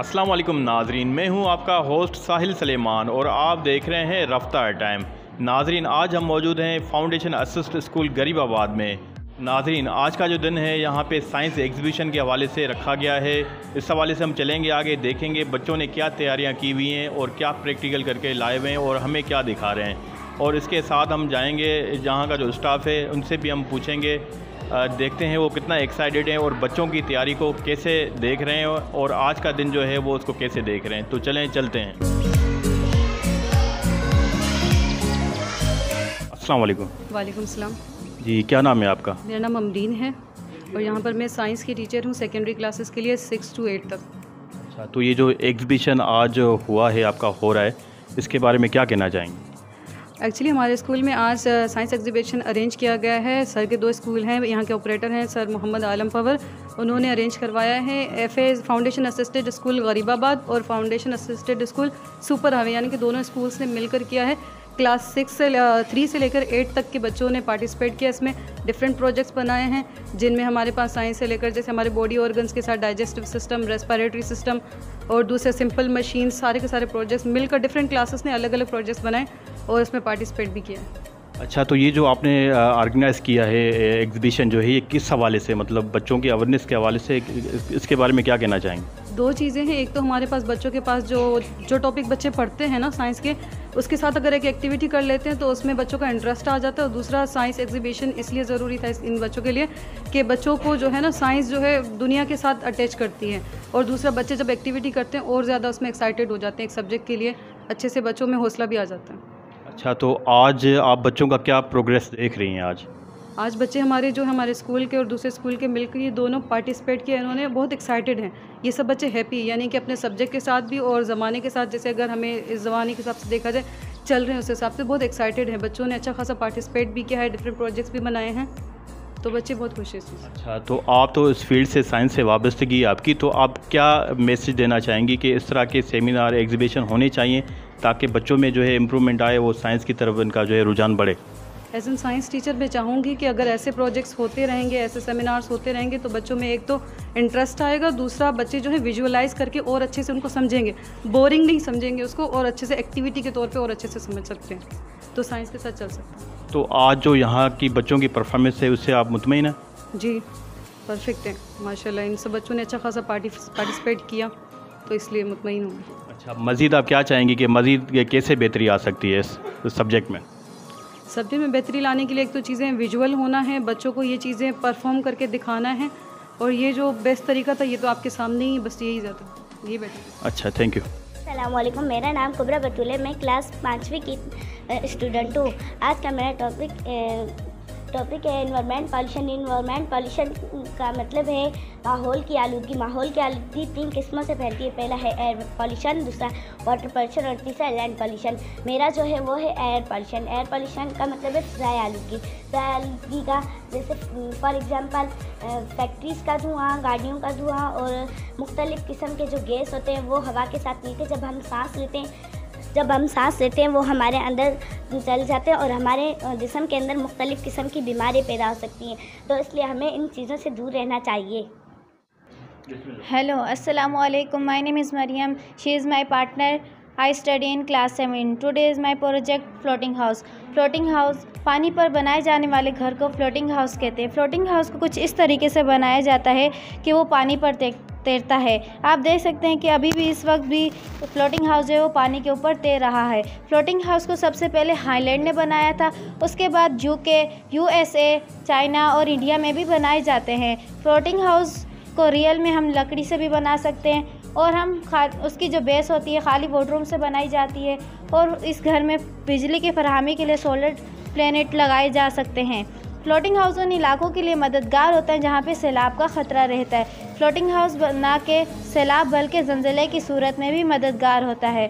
अस्सलाम वालेकुम नाजरीन, मैं हूं आपका होस्ट साहिल सलेमान और आप देख रहे हैं रफ्तार टाइम। नाजरीन, आज हम मौजूद हैं फाउंडेशन असिस्ट स्कूल गरीबाबाद में। नाजरीन, आज का जो दिन है यहाँ पे साइंस एग्जीबिशन के हवाले से रखा गया है। इस हवाले से हम चलेंगे आगे, देखेंगे बच्चों ने क्या तैयारियाँ की हुई हैं और क्या प्रैक्टिकल करके लाए हुए हैं और हमें क्या दिखा रहे हैं। और इसके साथ हम जाएंगे जहाँ का जो स्टाफ है उनसे भी हम पूछेंगे, देखते हैं वो कितना एक्साइटेड हैं और बच्चों की तैयारी को कैसे देख रहे हैं और आज का दिन जो है वो उसको कैसे देख रहे हैं। तो चलते हैं। अस्सलाम वालेकुम। वालेकुम सलाम जी, क्या नाम है आपका? मेरा नाम अमरीन है और यहाँ पर मैं साइंस की टीचर हूँ सेकेंडरी क्लासेस के लिए 6 to 8 तक। अच्छा, तो ये जो एग्जीबिशन आज हुआ है, आपका हो रहा है, इसके बारे में क्या कहना चाहेंगे? एक्चुअली हमारे स्कूल में आज साइंस एग्जीबिशन अरेंज किया गया है। सर के 2 स्कूल हैं, यहाँ के ऑपरेटर हैं सर मोहम्मद आलम पवर, उन्होंने अरेंज करवाया है। FA foundation assisted school Garibabad और फाउंडेशन असिस्टेड स्कूल सुपर हावे, यानी कि दोनों स्कूल्स ने मिलकर किया है। क्लास 3 से लेकर 8 तक के बच्चों ने पार्टिसिपेट किया। इसमें डिफरेंट प्रोजेक्ट्स बनाए हैं जिनमें हमारे पास साइंस से लेकर जैसे हमारे बॉडी ऑर्गन्स के साथ डाइजेस्टिव सिस्टम, रेस्पिरेटरी सिस्टम और दूसरे सिंपल मशीन, सारे के सारे प्रोजेक्ट्स मिलकर डिफरेंट क्लासेस ने अलग अलग प्रोजेक्ट्स बनाए और इसमें पार्टिसिपेट भी किया। अच्छा, तो ये जो आपने ऑर्गेनाइज़ किया है एग्जीबिशन जो है, ये किस हवाले से, मतलब बच्चों की अवेयरनेस के हवाले से, इसके बारे में क्या कहना चाहेंगे? 2 चीज़ें हैं। एक तो हमारे पास बच्चों के पास जो टॉपिक बच्चे पढ़ते हैं ना साइंस के, उसके साथ अगर एक एक्टिविटी कर लेते हैं तो उसमें बच्चों का इंटरेस्ट आ जाता है। और दूसरा, साइंस एग्जीबिशन इसलिए ज़रूरी था इन बच्चों के लिए कि बच्चों को जो है ना साइंस जो है दुनिया के साथ अटैच करती है। और दूसरा, बच्चे जब एक्टिविटी करते हैं और ज़्यादा उसमें एक्साइटेड हो जाते हैं, एक सब्जेक्ट के लिए अच्छे से बच्चों में हौसला भी आ जाता है। अच्छा, तो आज आप बच्चों का क्या प्रोग्रेस देख रही हैं? आज बच्चे हमारे जो हमारे स्कूल के और दूसरे स्कूल के मिलकर ये दोनों पार्टिसिपेट किया, इन्होंने बहुत एक्साइटेड हैं। ये सब बच्चे हैप्पी, यानी कि अपने सब्जेक्ट के साथ भी और ज़माने के साथ, जैसे अगर हमें इस ज़माने के हिसाब से देखा जाए चल रहे हैं, उस हिसाब से बहुत एक्साइटेड हैं। बच्चों ने अच्छा खासा पार्टिसिपेट भी किया है, डिफरेंट प्रोजेक्ट्स भी बनाए हैं, तो बच्चे बहुत खुश हैं। अच्छा, तो आप तो इस फील्ड से, साइंस से वाबस्तगी है आपकी, तो आप क्या मैसेज देना चाहेंगी कि इस तरह के सेमिनार एग्जीबिशन होने चाहिए ताकि बच्चों में जो है इम्प्रूवमेंट आए, वो साइंस की तरफ इनका जो है रुझान बढ़े? एज एन साइंस टीचर मैं चाहूँगी कि अगर ऐसे प्रोजेक्ट्स होते रहेंगे, ऐसे सेमिनार्स होते रहेंगे तो बच्चों में एक तो इंटरेस्ट आएगा, दूसरा बच्चे जो है विजुअलाइज करके और अच्छे से उनको समझेंगे, बोरिंग नहीं समझेंगे उसको, और अच्छे से एक्टिविटी के तौर पे और अच्छे से समझ सकते हैं, तो साइंस के साथ चल सकते हैं। तो आज जो यहाँ की बच्चों की परफॉर्मेंस है उससे आप मुतमईन हैं? जी, परफेक्ट है माशाल्लाह। इन सब बच्चों ने अच्छा खासा पार्टिसिपेट किया, तो इसलिए मुतमईन हूँ। अच्छा, मज़ीद आप क्या चाहेंगी कि मज़ीद कैसे बेहतरी आ सकती है इस सब्जेक्ट में? सब्जेक्ट में बेहतरी लाने के लिए एक तो चीज़ें विजुअल होना है, बच्चों को ये चीज़ें परफॉर्म करके दिखाना है, और ये जो बेस्ट तरीका था ये तो आपके सामने ही, बस यही ज़्यादा ये बेटर। अच्छा, थैंक यू। अस्सलाम वालेकुम, मेरा नाम कुबरा बतूल है, मैं क्लास 5वीं की स्टूडेंट हूँ। आज का मेरा टॉपिक है एनवायरनमेंट पॉल्यूशन। एनवायरनमेंट पॉल्यूशन का मतलब है माहौल की आलूदगी। माहौल की आलूदगी 3 किस्मों से फैलती है। पहला है एयर पॉल्यूशन, दूसरा वाटर पॉल्यूशन और तीसरा लैंड पॉल्यूशन। मेरा जो है वो है एयर पॉल्यूशन। एयर पॉल्यूशन का मतलब है फ़ज़ाई आलूदगी। फ़ज़ाई आलूदगी का जैसे फॉर एग्ज़ाम्पल फैक्ट्रीज़ का धुआँ, गाड़ियों का धुआँ और मुख्तलिफ़ किस्म के जो गैस होते हैं वो हवा के साथ मिलकर जब हम सांस लेते हैं वो हमारे अंदर चल जाते हैं और हमारे जिस्म के अंदर मुख्तलिफ़ किस्म की बीमारियाँ पैदा हो सकती हैं, तो इसलिए हमें इन चीज़ों से दूर रहना चाहिए। Hello, Assalamu alaikum. My name is Mariam. She is my partner. I study in class 7. Today is my project floating house. Floating house, पानी पर बनाए जाने वाले घर को फ्लोटिंग हाउस कहते हैं। फ्लोटिंग हाउस को कुछ इस तरीके से बनाया जाता है कि वो पानी पर तैरता है। आप देख सकते हैं कि अभी भी इस वक्त भी फ्लोटिंग हाउस जो है वो पानी के ऊपर तैर रहा है। फ्लोटिंग हाउस को सबसे पहले हाईलैंड ने बनाया था, उसके बाद UK, USA, चाइना और इंडिया में भी बनाए जाते हैं। फ्लोटिंग हाउस को रियल में हम लकड़ी से भी बना सकते हैं और हम उसकी जो बेस होती है खाली वुडरूम से बनाई जाती है, और इस घर में बिजली की फराहमी के लिए सोलर प्लेनेट लगाए जा सकते हैं। फ्लोटिंग हाउस उन इलाकों के लिए मददगार होता है जहाँ पे सैलाब का ख़तरा रहता है। फ्लोटिंग हाउस ना के सैलाब बल्कि ज़लज़ले की सूरत में भी मददगार होता है।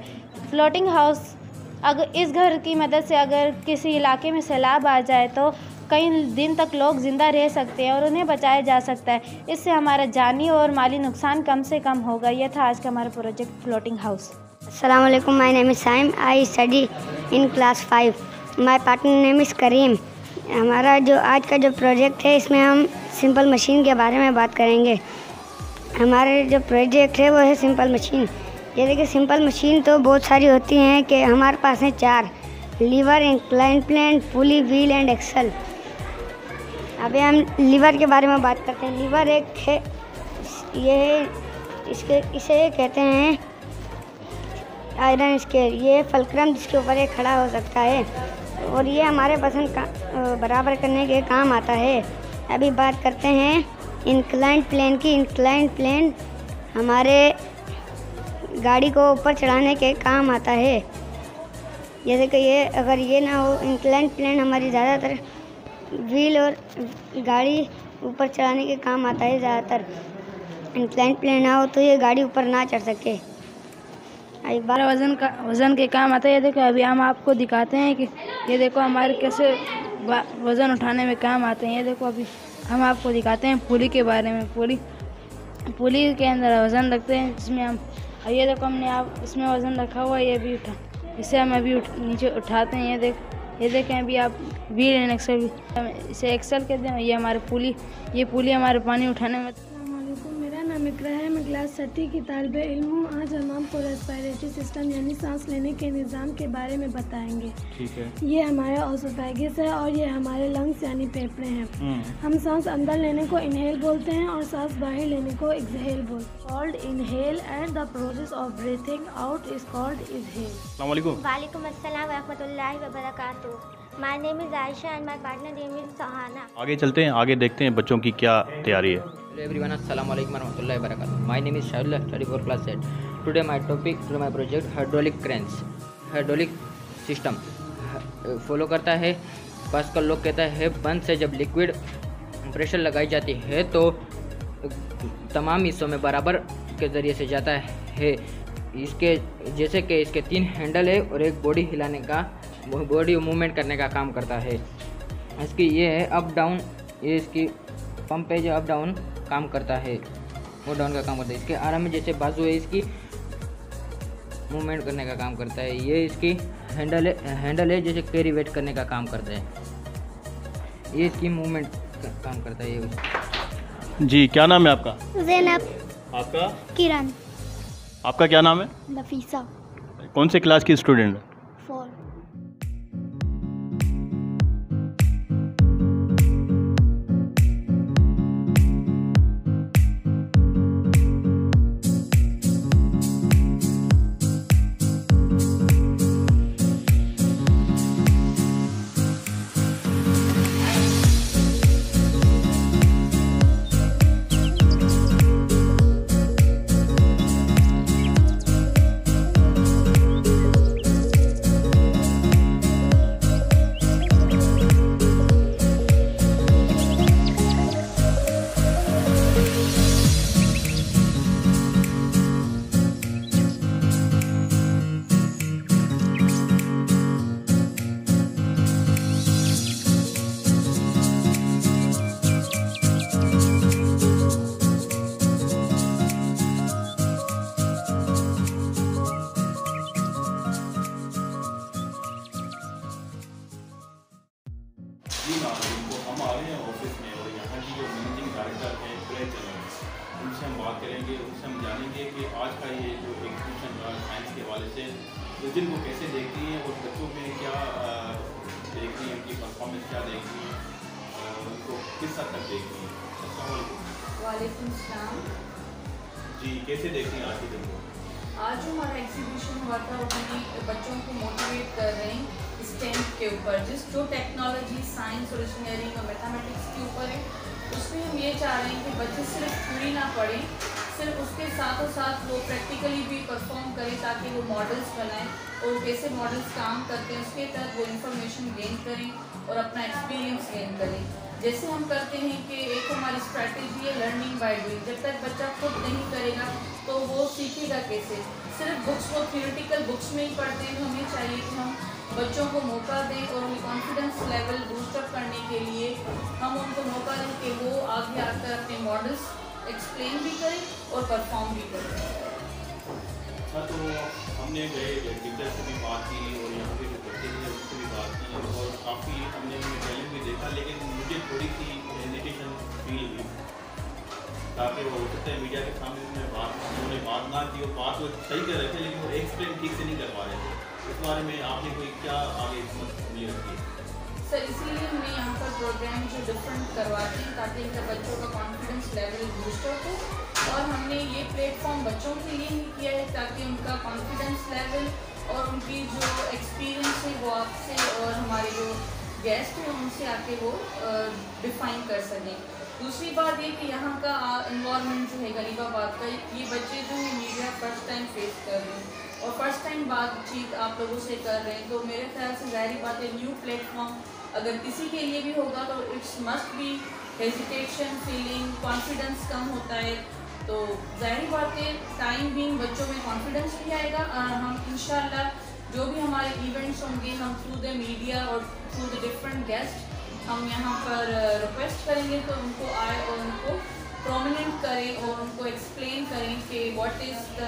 फ्लोटिंग हाउस, अगर इस घर की मदद से अगर किसी इलाके में सैलाब आ जाए तो कई दिन तक लोग ज़िंदा रह सकते हैं और उन्हें बचाया जा सकता है। इससे हमारा जानी और माली नुकसान कम से कम होगा। यह था आज का हमारा प्रोजेक्ट फ्लोटिंग हाउस। अस्सलाम वालेकुम, my name is Saim, I study in class 5, my partner name is Karim. हमारा जो आज का जो प्रोजेक्ट है इसमें हम सिंपल मशीन के बारे में बात करेंगे। हमारे जो प्रोजेक्ट है वो है सिंपल मशीन। ये देखिए सिंपल मशीन तो बहुत सारी होती हैं कि हमारे पास हैं 4: lever, incline plane, pulley, wheel and axle. अभी हम लीवर के बारे में बात करते हैं। लीवर एक है, ये इसे कहते हैं आयरन स्केल। ये फलक्रम जिसके ऊपर ये खड़ा हो सकता है और ये हमारे वजन का बराबर करने के काम आता है। अभी बात करते हैं इंक्लाइन प्लेन की। इंक्लाइन प्लेन हमारे गाड़ी को ऊपर चढ़ाने के काम आता है। जैसे कि ये अगर ये ना हो, इंक्लाइन प्लेन हमारी ज़्यादातर व्हील और गाड़ी ऊपर चढ़ाने के काम आता है। ज़्यादातर इंक्लाइन प्लेन ना हो तो ये गाड़ी ऊपर ना चढ़ सके। हमारा वज़न के काम आता है। ये देखो अभी हम आपको दिखाते हैं कि ये देखो हमारे कैसे वज़न उठाने में काम आते हैं। ये देखो अभी हम आपको दिखाते हैं पुली के बारे में। पुली के अंदर वज़न रखते हैं जिसमें हम, ये देखो हमने आप इसमें वज़न रखा हुआ है। ये भी इसे हम अभी नीचे उठाते हैं। ये देखें अभी आप व्हील एंड एक्सल, इसे एक्सल कहते हैं। ये हमारे पुली हमारे पानी उठाने में। मेरा नाम इकरा है, मैं क्लास 6 की तालिबे इल्म हूँ। आज हम आपको रेस्पिरेटरी सिस्टम यानी सांस लेने के निज़ाम के बारे में बताएंगे। ठीक है। ये हमारा ओसोफेगस है और ये हमारे लंग्स यानी फेफड़े हैं। हम सांस अंदर लेने को इनहेल बोलते हैं और सांस बाहर लेने को एक्सहेल बोलते हैं। Called inhale and the process of breathing out is called exhale. अस्सलाम वालेकुम। वालेकुम अस्सलाम व रहमतुल्लाहि व बरकातुहू। My name is Ayesha and my partner name is Sahana. आगे चलते हैं, आगे देखते हैं बच्चों की क्या तैयारी है। Hello everyone, assalamu alaikum warahmatullahi wabarakatuh. My name is Shahidullah, study for class 8. Today my project hydraulic cranes. Hydraulic system follow करता है पास्कल लॉ कहता है बंद से जब लिक्विड प्रेशर लगाई जाती है तो तमाम हिस्सों में बराबर के ज़रिए से जाता है। इसके जैसे कि इसके 3 हैंडल है और एक बॉडी हिलाने का, बॉडी मूवमेंट करने का काम करता है। इसकी ये है अप डाउन, ये इसकी पंप है जो अप डाउन काम करता है, वो डाउन का काम करता है। इसके आर्म में जैसे बाजू है इसकी मूवमेंट करने का काम करता है। ये इसकी हैंडल है जैसे कैरी वेट करने का काम करता है। ये इसकी मूवमेंट का काम करता है। ये जी, क्या नाम है आपका? ज़ैनब। आपका? किरण। आपका क्या नाम है? नफीसा। कौन से क्लास की स्टूडेंट? 4। जी नाज़रीन, तो हम आ रहे हैं ऑफिस में और यहाँ की जो मैनेजिंग डायरेक्टर हैं उनसे हम बात करेंगे, उनसे हम जानेंगे कि आज का ये जो एग्जीबिशन का साइंस के हवाले से उस दिन को कैसे देखती हैं और बच्चों में क्या देखती हैं, उनकी परफॉर्मेंस क्या देखती हैं, उनको किस हद तक देखती हैं। अस्सलाम वालेकुम सलाम। जी, कैसे देखती हैं आज के दिन को? आज जो हमारा एग्जीबिशन हुआ था उसमें बच्चों को मोटिवेट कर रहे हैं स्टेम के ऊपर, जो टेक्नोलॉजी, साइंस और इंजीनियरिंग और मैथमेटिक्स के ऊपर है। उसमें हम ये चाह रहे हैं कि बच्चे सिर्फ थ्योरी ना पढ़ें, सिर्फ उसके साथों साथ वो प्रैक्टिकली भी परफॉर्म करें ताकि वो मॉडल्स बनाएं और कैसे मॉडल्स काम करते हैं उसके तहत वो इन्फॉर्मेशन गेन करें और अपना एक्सपीरियंस गेन करें। जैसे हम करते हैं कि एक हमारी स्ट्रैटेजी है लर्निंग बाय डूइंग। जब तक बच्चा खुद नहीं करेगा तो वो सीखेगा कैसे। सिर्फ बुक्स को थियोरेटिकल बुक्स में ही पढ़ते हैं। हमें चाहिए कि हम बच्चों को मौका दें और उनकी कॉन्फिडेंस लेवल बूस्टअप करने के लिए हम उनको मौका दें कि वो आगे आकर अपने मॉडल्स एक्सप्लेन भी करें और परफॉर्म भी करें। अच्छा, तो हमने गए टीचर से भी बात की और यहाँ पे जो बच्चे थे उनसे भी बात की और काफ़ी हमने उनमें टैलेंट भी देखा, लेकिन मुझे थोड़ी सी हेजिटेशन फील हुई ताकि वो हो सकता है मीडिया के सामने उन्होंने बात ना की, वो बात वो सही कर रहे थे लेकिन वो एक्सप्लेन ठीक से नहीं कर पा रहे थे। इस बारे में आपने कोई क्या आगे समझ रखी है? सर इसीलिए हमने यहाँ पर प्रोग्राम जो डिफरेंट करवाते हैं ताकि इनका बच्चों का कॉन्फिडेंस लेवल बूस्ट हो। और हमने ये प्लेटफॉर्म बच्चों के लिए ही किया है ताकि उनका कॉन्फिडेंस लेवल और उनकी जो एक्सपीरियंस है वो आपसे और हमारे जो गेस्ट हैं उनसे आके वो डिफ़ाइन कर सकें। दूसरी बात ये कि यहाँ का इन्वायरमेंट जो है गरीबाबाद का, ये बच्चे जो है मीडिया फर्स्ट टाइम फेस कर रहे हैं और फर्स्ट टाइम बातचीत आप लोगों से कर रहे हैं, तो मेरे ख्याल से ज़ाहिर बात है न्यू प्लेटफॉर्म अगर किसी के लिए भी होगा तो it's must be hesitation feeling, confidence कम होता है। तो ज़ाहिर बात है टाइम बिंग बच्चों में कॉन्फिडेंस भी आएगा। हम इंशाल्लाह जो भी हमारे इवेंट्स होंगे हम थ्रू द मीडिया और थ्रू द डिफरेंट गेस्ट हम यहाँ पर रिक्वेस्ट करेंगे तो उनको आए और उनको प्रोमिनेंट करें और उनको एक्सप्लेन करें कि व्हाट इज़ द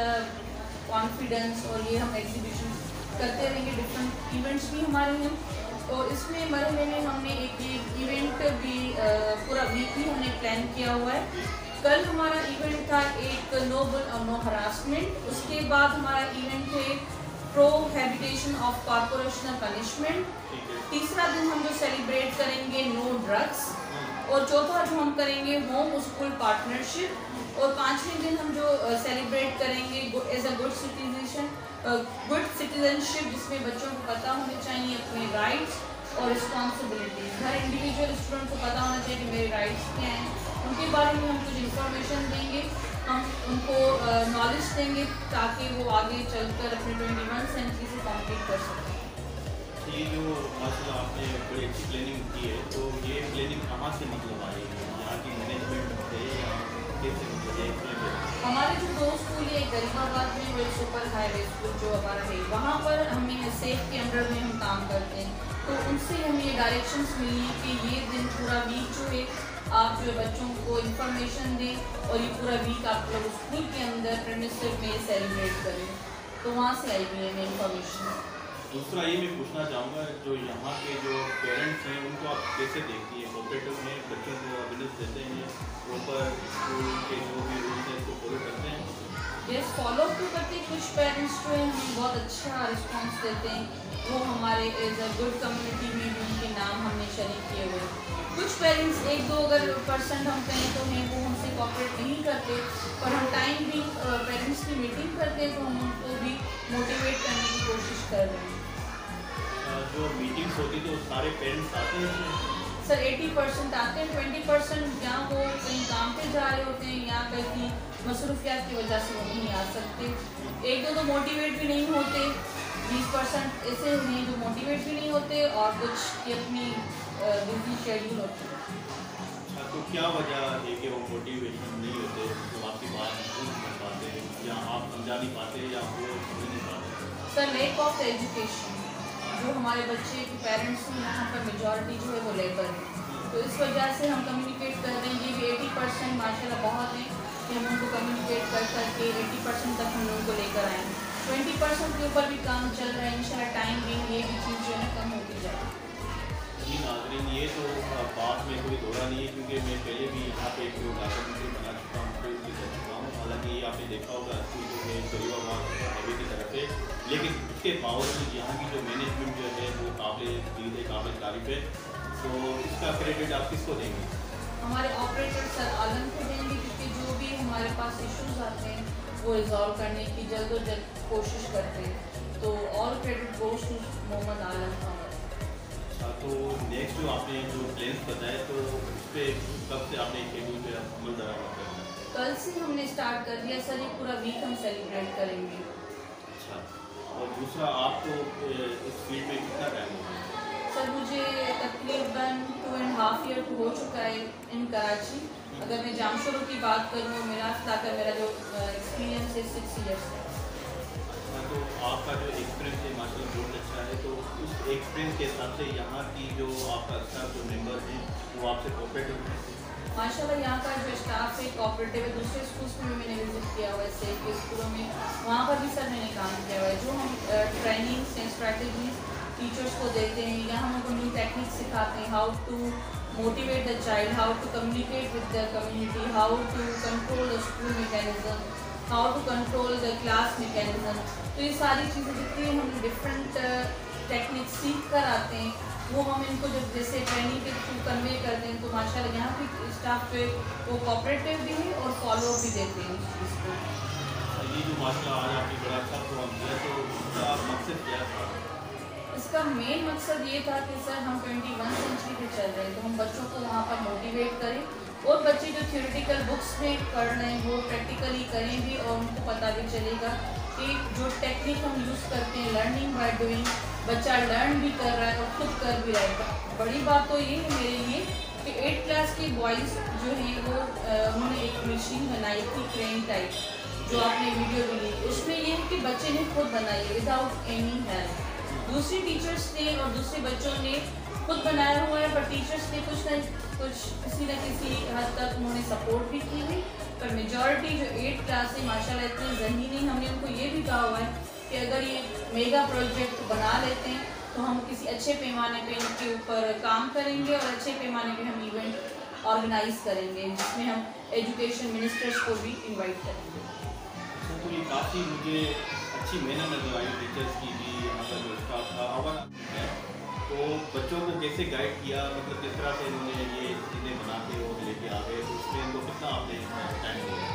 कॉन्फिडेंस। और ये हम एग्जीबिशन करते रहेंगे, डिफरेंट इवेंट्स भी हमारे हैं। तो इसमें मरहले में हमने एक इवेंट भी पूरा वीक ही हमने प्लान किया हुआ है। कल हमारा इवेंट था एक नो बुल और नो हरासमेंट, उसके बाद हमारा इवेंट है प्रोहिबिशन ऑफ कॉर्पोरेशनल पनिशमेंट। तीसरा दिन हम जो सेलिब्रेट करेंगे नो ड्रग्स, और चौथा जो हम करेंगे होम स्कूल पार्टनरशिप, और पाँचवें दिन हम जो सेलिब्रेट करेंगे एज अ गुड सिटीजनशिप जिसमें बच्चों को पता होने चाहिए अपने राइट्स और रिस्पॉन्सिबिलिटीज। हर इंडिविजुअल स्टूडेंट को पता होना चाहिए कि मेरे राइट्स क्या हैं, उनके बारे में हम कुछ इंफॉर्मेशन देंगे, हम उनको नॉलेज देंगे ताकि वो आगे चलकर अपने 21 सेंचुरी से कॉम्पीट कर सकें। ये जो माशाल्लाह आपने बड़ी अच्छी प्लानिंग की है, तो ये प्लानिंग कहाँ से निकल आई है? यहाँ की मैनेजमेंट से या कैसे निकली है? हमारे जो दो स्कूल है गरीबाबाद में, वो सुपर हाईवे स्कूल जो हमारा है वहाँ पर हमें सेफ के अंडर में हम काम करते हैं, तो उनसे हमें ये डायरेक्शंस मिली कि ये दिन पूरा वीक जो है आप जो बच्चों को इन्फॉर्मेशन दें और ये पूरा वीक आप लोग स्कूल के अंदर प्रेमिसेस में सेलिब्रेट करें, तो वहाँ से आई हुई है इन्फॉर्मेशन। दूसरा ये मैं पूछना चाहूँगा, जो यहाँ के जो पेरेंट्स हैं उनको आप कैसे देखती हैं? कोऑपरेटिव में बच्चों को अवेयरनेस देते हैं, प्रॉपर स्कूल के जो भी रूल्स हैं उसको फॉलो करते हैं? यस, फॉलो तो करते हैं। कुछ पेरेंट्स जो है हमें बहुत अच्छा रिस्पॉन्स देते हैं, वो हमारे एज अ गुड कम्युनिटी में भी उनके नाम हमने शरीक किए हुए। कुछ पेरेंट्स 1-2 अगर % हम कहें तो हैं वो हमसे कोऑपरेट नहीं करते, पर हम टाइम भी पेरेंट्स की मीटिंग करते हैं तो हम उनको भी मोटिवेट करने की कोशिश कर रहे हैं। जो मीटिंग्स होती तो सारे पेरेंट्स आते हैं सर? 80% आते हैं, 20% जहाँ वो कहीं काम पे जा रहे होते हैं या कहीं मसरूफियात की वजह से वो नहीं आ सकते। 1-2 तो मोटिवेट भी नहीं होते, 20% ऐसे हैं जो मोटिवेट भी नहीं होते और कुछ की अपनी बिजी शेड्यूल होती है। अच्छा, तो क्या वजह है कि वो मोटिवेशन नहीं होते, तो आपकी बात नहीं कर पाते या आप समझा नहीं पाते या वो समझ नहीं पाते? सर लैक ऑफ एजुकेशन, जो हमारे बच्चे के पेरेंट्स हैं यहाँ पर मेजॉरिटी जो है वो लेबर है, तो इस वजह से हम कम्युनिकेट कर रहे हैं। ये भी 80% माशाल्लाह बहुत है कि हम उनको कम्युनिकेट कर करके 80% तक हम लोगों को लेकर आएँ। 20% के ऊपर भी काम चल रहा है, इंशाल्लाह टाइम भी ये भी चीज़ जो है ना कम होती जाएगी। जी नाज़रीन, ये तो बात में कोई दौरा नहीं है क्योंकि मैं पहले भी यहाँ पे एक डॉक्यूमेंट्री बना चुका हूँ, तो इसलिए कर चुका हूँ। हालाँकि ये आपने देखा होगा स्कूल जो है गरीबाबाद हाईवे की तरफ है, लेकिन उसके बावजूद यहाँ की जो मैनेजमेंट जो है वो काबिल तारीफ है। तो इसका क्रेडिट आप किसको देंगे? हमारे ऑपरेटर सर आलम को देंगे, क्योंकि जो भी हमारे पास इश्यूज आते हैं वो रिजॉल्व करने की जल्द अज जल्द कोशिश करते हैं, तो all credit goes to Mohammad Alam का। अच्छा, तो नेक्स्ट जो आपने जो प्लान्स बताए तो उस पर कब से आपने शेड्यूल पे अमल दरामद करना है? कल से हमने स्टार्ट कर दिया सर, ये पूरा वीक हम सेलिब्रेट करेंगे। अच्छा, और दूसरा आपको इस फील्ड में कितना टाइम हो गया? सर मुझे तकरीबन 2.5 ईयर हो चुका है इन कराची। अगर मैं जामशोरों की बात करूँ मेरा जो एक्सपीरियंस है 6 ईयर्स है। तो आपका जो एक्सपीरियंस है माशाल्लाह बहुत अच्छा है, तो उस एक्सपीरियंस के हिसाब से यहाँ की जो आपका स्टाफ जो मेंबर हैं वो आपसे कोऑपरेटिव हैं? माशाल्लाह यहाँ का जो स्टाफ है कोऑपरेटिव है। दूसरे स्कूल्स में भी मैंने विजिट किया हुआ है, सेफ के स्कूलों में, वहाँ पर भी सर मैंने काम किया हुआ है। जो हम ट्रेनिंग्स एंड स्ट्रैटेजीज टीचर्स को देते हैं, या हम उनको न्यू टेक्निक सिखाते हैं, how to motivate the child, how to communicate with the community, how to control the school mechanism, how to control the class mechanism. तो ये सारी चीज़ें जितनी हम डिफरेंट टेक्निक सीख कर आते हैं, वो हम इनको जब जैसे ट्रेनिंग के थ्रू कन्वे करते हैं, तो माशाल्लाह यहाँ की स्टाफ जो है वो कोऑपरेटिव भी है और फॉलो भी देते हैं इस चीज़ को। ये जो माशाल्लाह आज आपने बड़ा अच्छा प्रोग्राम किया, तो इसका मकसद क्या था? इसका मेन मकसद ये था कि सर हम 21 सेंचुरी पे चल रहे हैं, तो हम बच्चों को वहाँ पर मोटिवेट करें, और बच्चे जो थ्योरेटिकल बुक्स में पढ़ रहे हैं वो प्रैक्टिकली करें भी, और उनको पता भी चलेगा कि जो टेक्निक हम यूज़ करते हैं लर्निंग बाय डूइंग, बच्चा लर्न भी कर रहा है और खुद कर भी रहा है। बड़ी बात तो ये है मेरे लिए कि 8th क्लास के बॉयज़ जो हैं वो उन्होंने एक मशीन बनाई थी क्रेन टाइप, जो आपने वीडियो भी ली, उसमें ये है कि बच्चे ने खुद बनाई विदाउट एनी हेल्प। दूसरी टीचर्स ने और दूसरे बच्चों ने खुद बनाया हुआ है, पर टीचर्स ने कुछ किसी न किसी हद तक उन्होंने सपोर्ट भी की है, पर मेजॉरिटी जो 8th क्लास से माशाल्लाह इतनी ज़हनी नहीं। हमने उनको ये भी कहा हुआ है कि अगर ये मेगा प्रोजेक्ट बना लेते हैं तो हम किसी अच्छे पैमाने पे इनके ऊपर काम करेंगे, और अच्छे पैमाने पे हम इवेंट ऑर्गेनाइज करेंगे, जिसमें हम एजुकेशन मिनिस्टर्स को भी इनवाइट करेंगे। तो ये काफ़ी मुझे अच्छी मेहनत नजर आई टीचर्स की भी, मतलब जो स्टाफ था और तो बच्चों को कैसे गाइड किया, मतलब किस तरह से इन्होंने ये चीज़ें बना के और लेके आ गए, तो उसमें इनको कितना आपने टाइम दिया?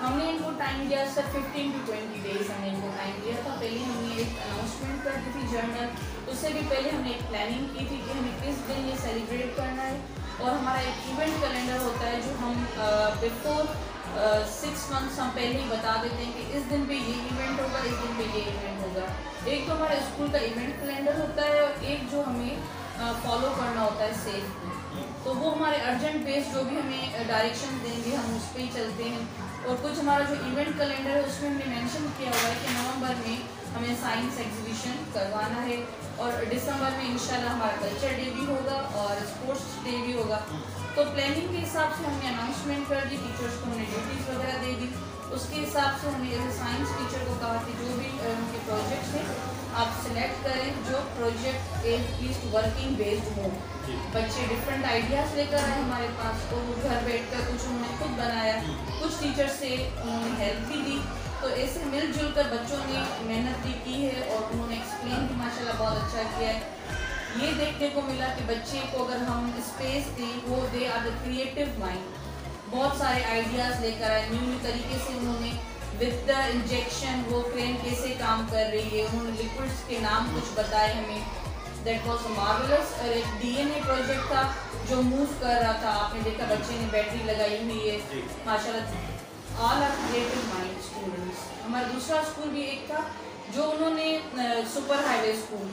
हमने इनको टाइम दिया सर 15 to 20 डेज़ हमने इनको टाइम दिया था। पहले हमने एक अनाउंसमेंट कर दी थी जर्नल, उससे भी पहले हमने एक प्लानिंग की थी कि हमें किस दिन ये सेलिब्रेट करना है, और हमारा एक इवेंट कैलेंडर होता है जो हम बिफोर 6 मंथ्स हम पहले ही बता देते हैं कि इस दिन पे ये इवेंट होगा, इस दिन पे ये इवेंट होगा। एक तो हमारे स्कूल का इवेंट कैलेंडर होता है, और एक जो हमें फॉलो करना होता है सेफ, तो वो हमारे अर्जेंट बेस जो भी हमें डायरेक्शन देंगे हम उस पर ही चलते हैं। और कुछ हमारा जो इवेंट कैलेंडर है उसमें हमने मेंशन किया हुआ है कि नवंबर में हमें साइंस एग्जीबिशन करवाना है, और दिसंबर में इंशाल्लाह हमारा कल्चर डे भी होगा और स्पोर्ट्स डे भी होगा। तो प्लानिंग के हिसाब से हमने अनाउंसमेंट कर दी, टीचर्स को हमने ड्यूटीज़ वगैरह दे दी। उसके हिसाब से हमने एज ए साइंस टीचर को कहा कि जो भी उनके प्रोजेक्ट्स हैं आप सिलेक्ट करें, जो प्रोजेक्ट एटलीस्ट वर्किंग बेस्ड हो। बच्चे डिफरेंट आइडियाज़ लेकर आए हमारे पास, तो वो घर बैठकर कुछ उन्होंने खुद बनाया, कुछ टीचर से उन्होंने हेल्प भी दी। तो ऐसे मिलजुल कर बच्चों ने मेहनत भी की है, और उन्होंने एक्सप्लेन भी माशाल्लाह बहुत अच्छा किया है। ये देखने को मिला कि बच्चे को अगर हम स्पेस दें, वो they are the creative mind, बहुत सारे आइडियाज़ लेकर आए, न्यू तरीके से उन्होंने विद द इंजेक्शन वो क्रेन कैसे काम कर रही है, उन्होंने लिक्विड्स के नाम कुछ बताए हमें, दैट वॉज मार्वलस। और एक DNA प्रोजेक्ट था जो मूव कर रहा था, आपने देखा बच्चे ने बैटरी लगाई हुई है माशाल्लाह। All are creative mind students. हमारा दूसरा स्कूल भी एक था जो उन्होंने सुपर हाईवे स्कूल,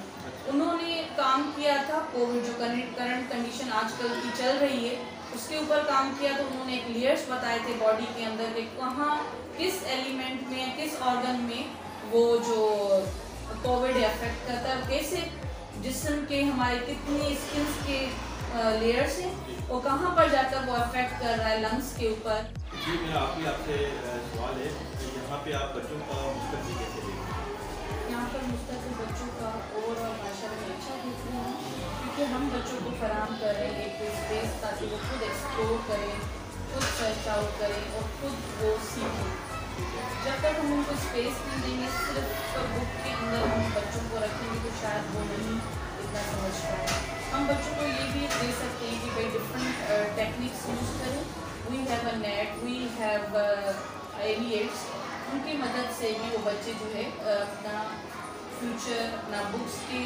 उन्होंने काम किया था कोविड जो करंट कंडीशन आजकल की चल रही है उसके ऊपर काम किया। तो उन्होंने एक लेयर्स बताए थे बॉडी के अंदर कि कहाँ किस एलिमेंट में किस ऑर्गन में वो जो कोविड इफेक्ट करता है, कैसे जिस्म के हमारे कितनी स्किन्स के लेयर्स हैं, वो कहाँ पर जाकर वो अफेक्ट कर रहा है लंग्स के ऊपर। जी मेरा आपसे सवाल है, यहाँ पे आप बच्चों का मुस्तकबिल कैसे देखते हैं? यहाँ पर मुस्तकबिल बच्चों का ओवरऑल माशाल्लाह अच्छा देख रहे हैं, क्योंकि हम बच्चों को फराहम कर रहे हैं एक स्पेस ताकि वो खुद एक्सप्लोर करें, खुद सर्च आउट करें और खुद वो सीखें। जब तक हम उनको स्पेस नहीं देंगे, सिर्फ बुक के अंदर हम बच्चों को रखेंगे तो शायद वो नहीं इतना समझ पाए। हम बच्चों को ये भी दे सकते हैं कि भाई डिफरेंट टेक्निक्स यूज़ करें। We have a net, we have एलिएट्स, उनकी मदद से भी वो बच्चे जो है अपना फ्यूचर, अपना बुक्स के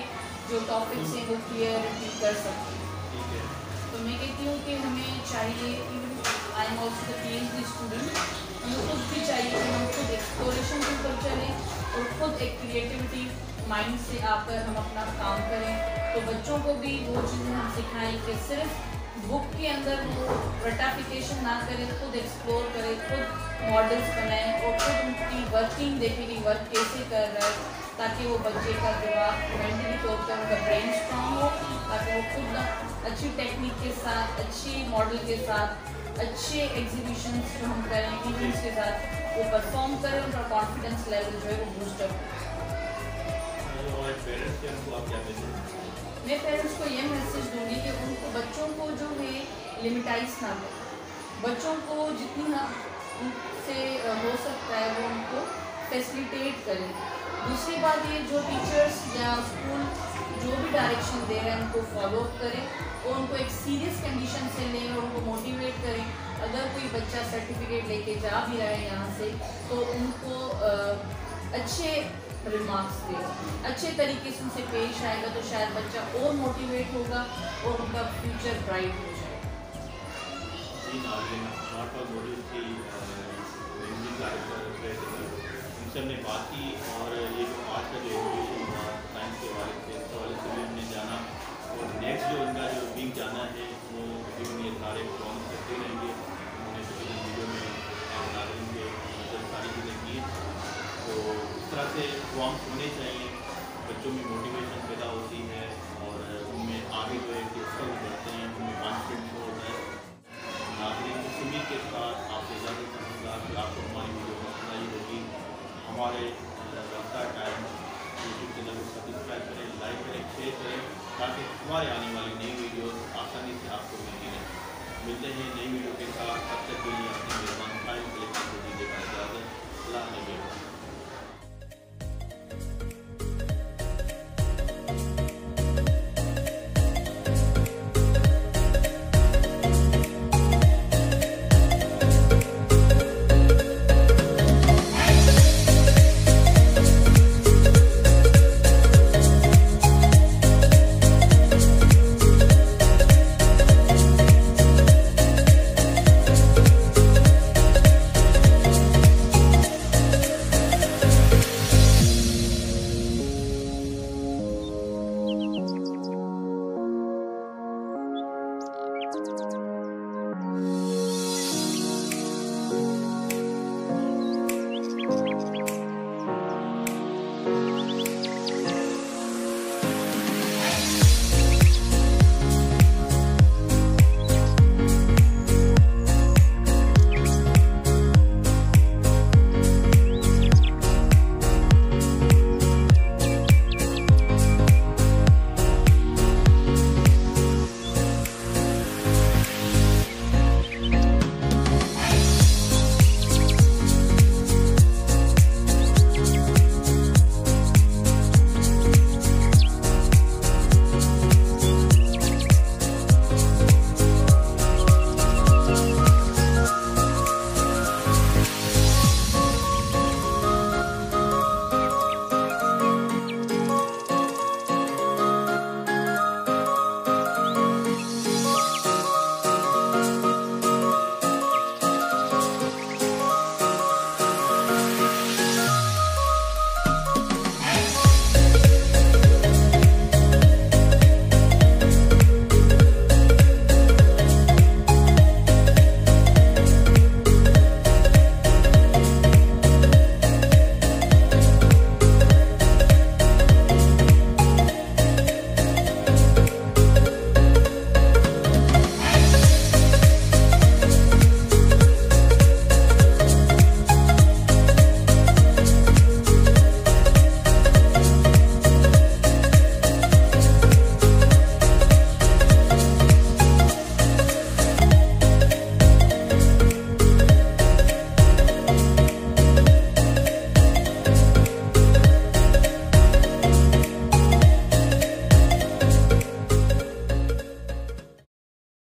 जो टॉपिक्स हैं वो क्लियरिटी कर सकते हैं। तो मैं कहती हूँ कि हमें चाहिए, I am also the PhD student, हमें खुद भी चाहिए कि हम खुद एक्सप्लोरेशन के ऊपर चलें और खुद एक क्रिएटिविटी माइंड से आकर हम अपना काम करें। तो बच्चों को भी वो चीज़ें हम सिखाएं कि सिर्फ बुक के अंदर वो रटाफिकेशन ना करें, खुद एक्सप्लोर करें, खुद मॉडल्स बनाएं और खुद उनकी वर्किंग देखें कि वर्क कैसे कर रहा है, ताकि वो बच्चे का दिमाग मेंटली तौर पर उनका ब्रेन स्ट्रॉन्ग हो, ताकि वो खुद अच्छी टेक्निक के साथ, अच्छी मॉडल के साथ, अच्छे एग्जीबिशंस जो हम करें इवेंट्स के साथ वो परफॉर्म करें, उनका कॉन्फिडेंस लेवल जो है वो बूस्ट अप। और पेरेंट्स हैं उनको आप क्या मैसेज? मैं पेरेंट्स को ये मैसेज दूंगी कि उनको बच्चों को जो है लिमिटाइज ना करें, बच्चों को जितनी उनसे हो सकता है वो उनको फैसिलिटेट करें। दूसरी बात ये, जो टीचर्स या स्कूल जो भी डायरेक्शन दे रहे हैं उनको फॉलो अप करें और उनको एक सीरियस कंडीशन से लें और उनको मोटिवेट करें। अगर कोई बच्चा सर्टिफिकेट लेके जा भी रहा है यहाँ से तो उनको अच्छे रिमार्क्स दे, अच्छे तरीके से उनसे पेश आएगा तो शायद बच्चा और मोटिवेट होगा और उनका फ्यूचर ब्राइट हो जाएगा। उनसे हमने बात की और ये जो आज का जो एजुकेशन हुआ साइंस के वाले से इस वाले से भी हमने जाना और नेक्स्ट जो उनका जो वीक जाना है वो ये सारे प्रॉब्लम करते रहेंगे। उन्होंने पिछले वीडियो में नाज़रीन के मतलब सारी चीज़ें की, तो इस तरह से प्रॉब्लम्स होने चाहिए, बच्चों में मोटिवेशन पैदा होती है और उनमें आगे जो है कि सब बढ़ते हैं, उनमें कॉन्फिडेंस होता है। नाज़रीन इसी के साथ आपसे इजाज़त चाहूँगा कि आपको हमारी वीडियो पसंद आई होगी। हमारे रफ्ता टाइम यूट्यूब चैनल को सब्सक्राइब करें, लाइक करें, शेयर करें ताकि हमारे आने वाली नई वीडियोस आसानी से आपको मिलती रहें। मिलते हैं नई वीडियो के साथ, तब तक के लिए अपनी मेहरबान टाइम के लिए दीजिएगा इजाज़त। अल्लाह हाफ़िज़।